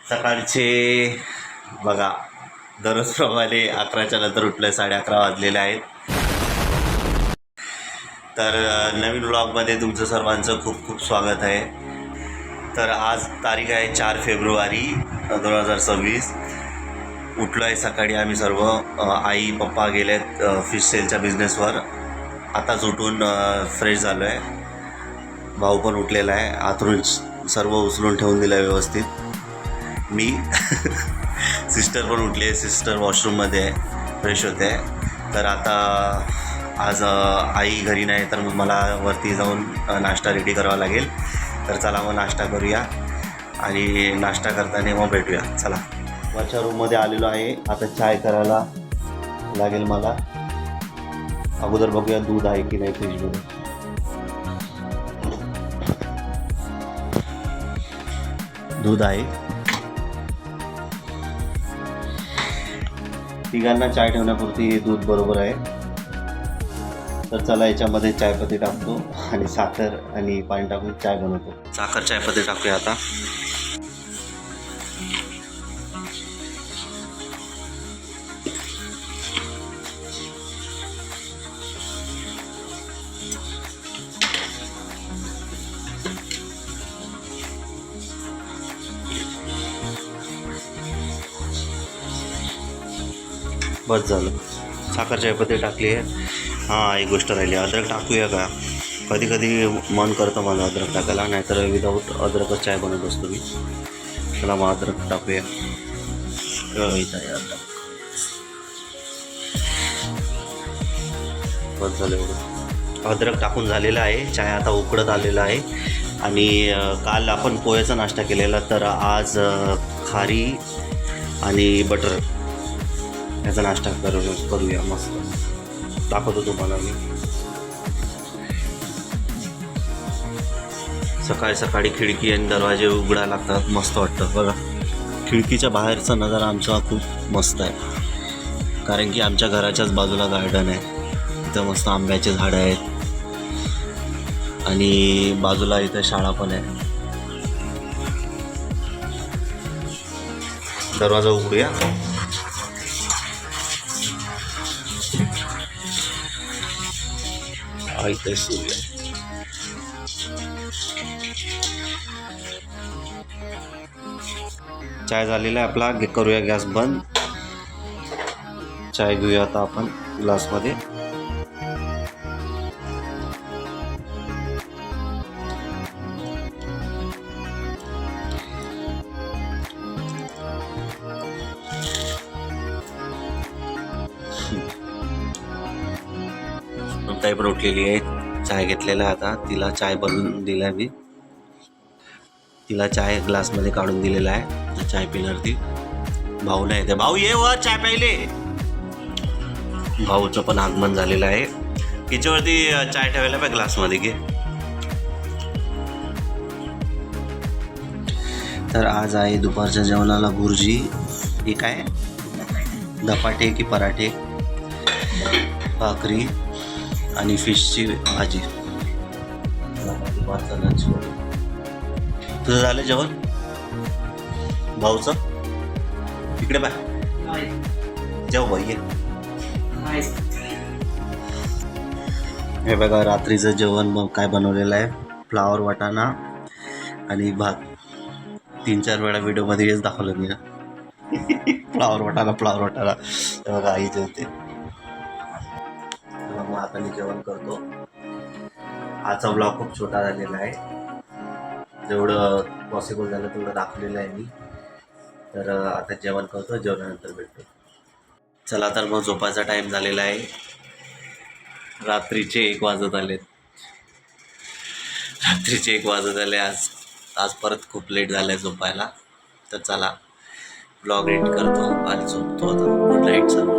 सकाळचे बघा दररोजप्रमाणे 11च्या नंतर उठलं, 11:30 वाजलेले आहेत. तर नवीन व्लॉगमध्ये तुमचं सर्वांचं खूप खूप स्वागत आहे. तर आज तारीख आहे 4 फेब्रुवारी 2026. उठलो आहे सकाळी आम्ही सर्व. आई पप्पा गेलेत फिश सेलच्या बिझनेसवर. आताच उठून फ्रेश झालो आहे. भाऊ पण उठलेला आहे. आतरून सर्व उचलून ठेवून दिलं आहे व्यवस्थित. मी सिस्टर पण उठली आहे. सिस्टर वॉशरूममध्ये आहे, फ्रेश होते. तर आता आज आई घरी नाही, तर मग मला वरती जाऊन नाश्ता रेडी करावा लागेल. तर चला मग नाश्ता करूया आणि नाश्ता करताना मग भेटूया. चला, वरच्या रूममध्ये आलेलो आहे. आता चाय करायला लागेल मला. अगोदर बघूया दूध आहे की नाही फ्रीजमध्ये. दूध आहे. तिघांना चाय ठेवण्यापुरती दूध बरोबर आहे. तर चला, याच्यामध्ये चायपत्ती टाकतो आणि साखर आणि पाणी टाकून चाय बनवतो. साखर चायपत्ती टाकूया आता. बस झालं. साखर चायपत्ती टाकली आहे. हां, एक गोष्ट राहिली, अद्रक टाकूया का? कधी कधी मन करतं मला अद्रक टाकायला, नाहीतर विदाऊट अद्रकच चाय बनवत असतो मी. चला मग अद्रक टाकूया. इथं आहे अद्रक. बस झालं एवढं. अद्रक टाकून झालेलं आहे. चाय आता उकळत आलेला आहे. आणि काल आपण पोह्याचा नाश्ता केलेला, तर आज खारी आणि बटर याचा नाश्ता करूया. मस्त दाखवतो तुम्हाला मी. सकाळी सकाळी खिडकी आणि दरवाजे उघडायला लागतात, मस्त वाटतं बघा. खिडकीच्या बाहेरचा नजारा आमचा खूप मस्त आहे, कारण की आमच्या घराच्याच बाजूला गार्डन आहे. इथं मस्त आंब्याचे झाडं आहेत आणि बाजूला इथं शाळा पण आहे. दरवाजा उघडूया. इथे सूर्य. चाय झालेला आहे आपला. करूया गॅस बंद. चाय घेऊया आता आपण ग्लासमध्ये. ताई पण उठलेली आहे. चाय घेतलेला आहे आता. तिला चाय बनवून दिला मी. तिला चाय ग्लासमध्ये काढून दिलेला आहे. चाय पिणार ती. भाऊ नाही येते. भाऊ ये वर चाय प्यायले. भाऊचं पण आगमन झालेलं आहे. तिच्यावरती चाय ठेवायला पाहिजे ग्लासमध्ये घे. तर आज आहे दुपारच्या जेवणाला भुर्जी. ही काय धपाटे की पराठे, भाकरी आणि फिशची भाजी. दुपारचा लंच. तुझं झालं जेवण? भाऊचं इकडे बाय जेव बाई. हे बघा रात्रीचं जेवण मग काय बनवलेलं आहे. फ्लावर वाटाणा आणि भात. 3-4 वेळा व्हिडिओमध्ये हेच दाखवलं मी ना. फ्लावर वाटाणा. हे बघा आई जेवते. मग आता मी जेवण करतो. आजचा ब्लॉग खूप छोटा झालेला आहे. जेवढं पॉसिबल झालं तेवढं दाखवलेलं आहे मी. तर आता जेवण करतो. जेवणानंतर भेटतो. चला, तर मग झोपायचा टाईम झालेला आहे. रात्रीचे 1 वाजत आले. आज परत खूप लेट झालं आहे झोपायला. तर चला, ब्लॉग एडिट करतो आणि झोपतो आता. Good night sir.